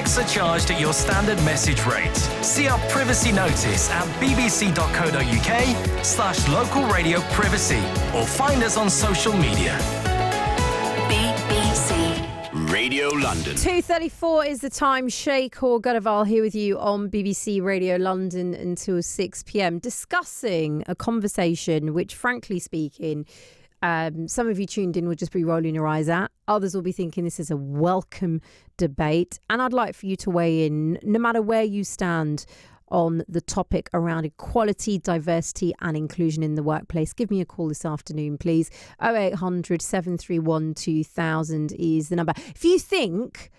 Extra charged at your standard message rate. See our privacy notice at bbc.co.uk/local radio privacy or find us on social media. BBC Radio London. 2:34 is the time. Sheikh or Gadaval here with you on BBC Radio London until 6 p.m. discussing a conversation which, frankly speaking, some of you tuned in will just be rolling your eyes at. Others will be thinking this is a welcome debate. And I'd like for you to weigh in, no matter where you stand on the topic around equality, diversity and inclusion in the workplace. Give me a call this afternoon, please. 0800 731 2000 is the number. If you think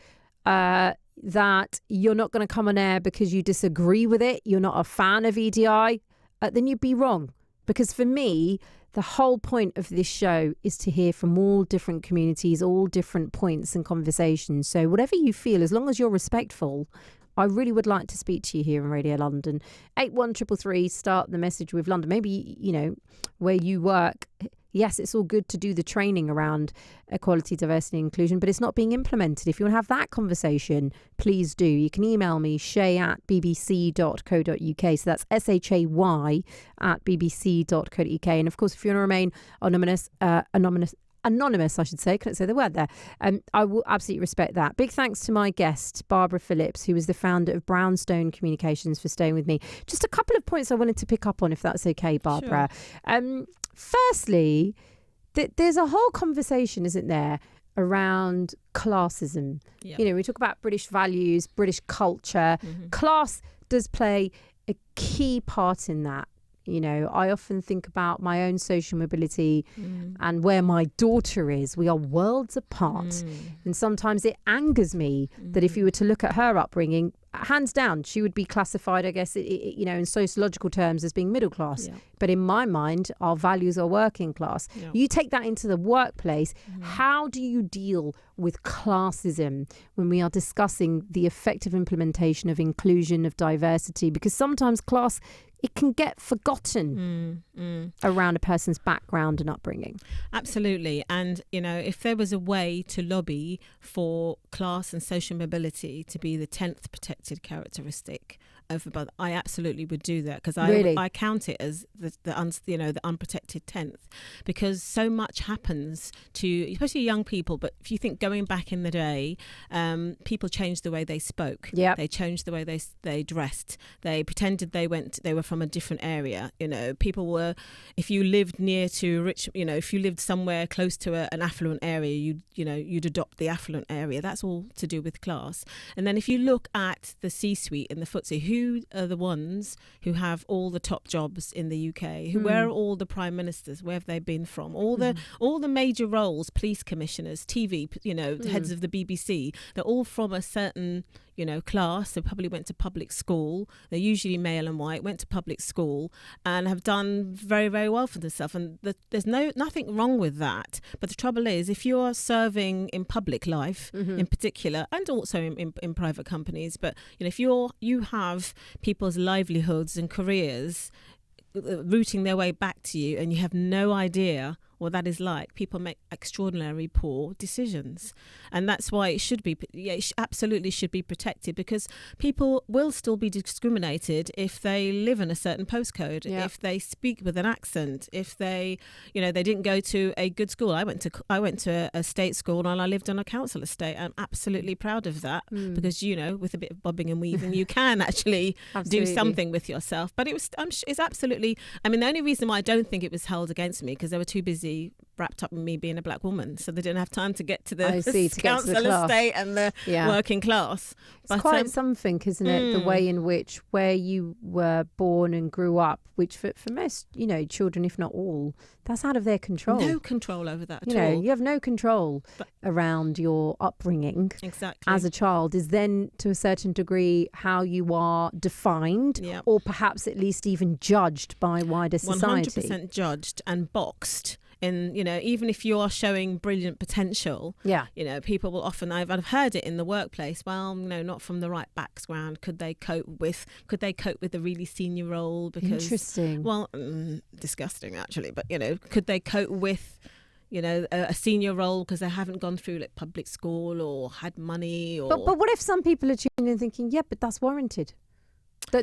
that you're not going to come on air because you disagree with it, you're not a fan of EDI, then you'd be wrong. Because for me, the whole point of this show is to hear from all different communities, all different points and conversations. So whatever you feel, as long as you're respectful, I really would like to speak to you here in Radio London. 81333, start the message with London. Maybe, you know, where you work, yes, it's all good to do the training around equality, diversity and inclusion, but it's not being implemented. If you want to have that conversation, please do. You can email me, shay@bbc.co.uk. So that's SHAY@bbc.co.uk. And of course, if you want to remain anonymous, I should say, couldn't say the word there. I will absolutely respect that. Big thanks to my guest, Barbara Phillips, who is the founder of Brownstone Communications, for staying with me. Just a couple of points I wanted to pick up on, if that's okay, Barbara. Sure. Firstly, there's a whole conversation, isn't there, around classism. Yep. You know, we talk about British values, British culture. Mm-hmm. Class does play a key part in that. You know, I often think about my own social mobility and where my daughter is. We are worlds apart. And sometimes it angers me that if you were to look at her upbringing, hands down, she would be classified, I guess, you know, in sociological terms as being middle class. Yeah. But in my mind, our values are working class. Yeah. You take that into the workplace. How do you deal with classism when we are discussing the effective implementation of inclusion, of diversity? Because sometimes class, it can get forgotten around a person's background and upbringing. Absolutely. And, you know, if there was a way to lobby for class and social mobility to be the 10th protected characteristic of above, I absolutely would do that, because I count it as the unprotected 10th, because so much happens to especially young people. But if you think going back in the day, people changed the way they spoke. Yeah, they changed the way they dressed. They pretended they were from a different area. You know, people were, if you lived near to rich, you know, if you lived somewhere close to an affluent area, you'd adopt the affluent area. That's all to do with class. And then if you look at the C-suite and the FTSE, who are the ones who have all the top jobs in the UK? Where are all the prime ministers? Where have they been from? All the major roles, police commissioners, TV, you know, heads of the BBC, they're all from a certain, you know, class. They probably went to public school. They're usually male and white, went to public school and have done very, very well for themselves. And there's nothing wrong with that. But the trouble is, if you're serving in public life in particular, and also in private companies, but, you know, if you have people's livelihoods and careers rooting their way back to you and you have no idea what that is like, people make extraordinarily poor decisions. And that's why it should be, it absolutely should be protected, because people will still be discriminated if they live in a certain postcode, if they speak with an accent, if they, you know, they didn't go to a good school. I went to a state school and I lived on a council estate. I'm absolutely proud of that, because, you know, with a bit of bobbing and weaving, you can actually do something with yourself. But it's absolutely, I mean, the only reason why I don't think it was held against me, because they were too busy wrapped up in me being a black woman, so they didn't have time to get to the council estate and the working class. But it's quite something, isn't it, the way in which where you were born and grew up, which for most, you know, children, if not all, that's out of their control. No control over that at all. You have no control around your upbringing as a child. Is then to a certain degree how you are defined, or perhaps at least even judged by wider society. 100% judged and boxed. In, you know, even if you are showing brilliant potential, you know, people will often, I've heard it in the workplace, well, you know, not from the right background. Could they cope with a really senior role? Because, interesting. Well, disgusting actually, but, you know, could they cope with, a senior role because they haven't gone through like public school or had money. Or But what if some people are tuning in thinking, yeah, but that's warranted?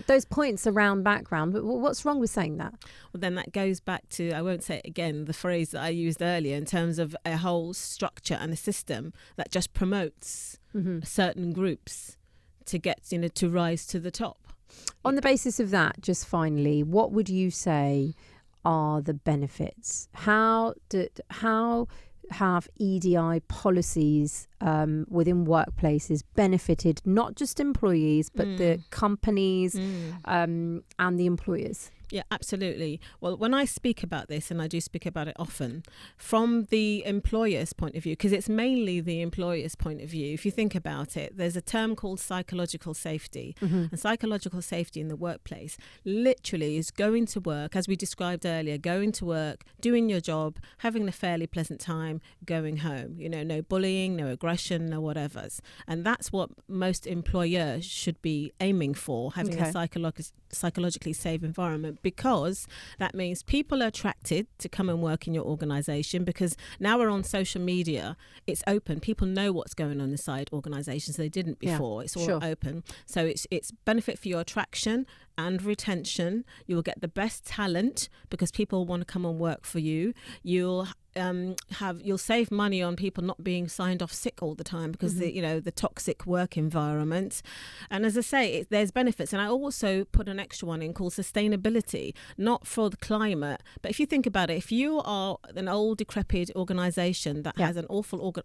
Those points around background, but what's wrong with saying that? Well, then that goes back to, I won't say it again, the phrase that I used earlier in terms of a whole structure and a system that just promotes certain groups to get, to rise to the top. On the basis of that, just finally, what would you say are the benefits? How have EDI policies within workplaces benefited not just employees but the companies and the employers? Yeah, absolutely. Well, when I speak about this, and I do speak about it often, from the employer's point of view, because it's mainly the employer's point of view, if you think about it, there's a term called psychological safety. And psychological safety in the workplace literally is going to work, as we described earlier, going to work, doing your job, having a fairly pleasant time, going home. No bullying, no aggression, no whatevers. And that's what most employers should be aiming for, having a psychologically safe environment, because that means people are attracted to come and work in your organisation, because now we're on social media, it's open, people know what's going on inside organisations they didn't before. It's all open, so it's benefit for your attraction and retention. You'll get the best talent because people want to come and work for you. You'll save money on people not being signed off sick all the time because the toxic work environment. And as I say, there's benefits. And I also put an extra one in called sustainability, not for the climate, but if you think about it, if you are an old decrepit organisation that has an awful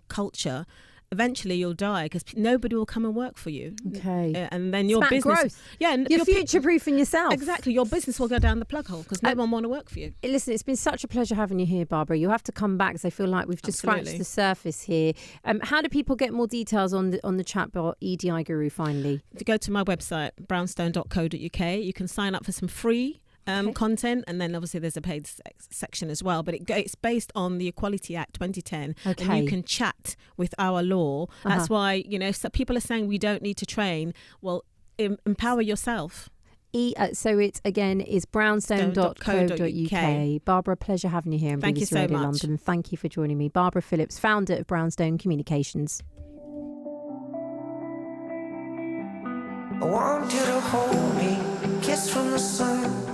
culture, eventually you'll die because nobody will come and work for you. And then your business growth. You're future-proofing yourself. Exactly. Your business will go down the plug hole because no one want to work for you. Listen, it's been such a pleasure having you here, Barbara. You'll have to come back because I feel like we've just scratched the surface here. How do people get more details on the chatbot EDI Guru finally? If you go to my website, brownstone.co.uk, you can sign up for some free content, and then obviously there's a paid section as well, but it's based on the Equality Act 2010, and you can chat with our law. That's why so people are saying we don't need to train. Well, empower yourself. So it again is brownstone.co.uk. Barbara, pleasure having you here in BBC Radio London. Thank you for joining me. Barbara Phillips, founder of Brownstone Communications. I want you to hold me, kiss from the sun.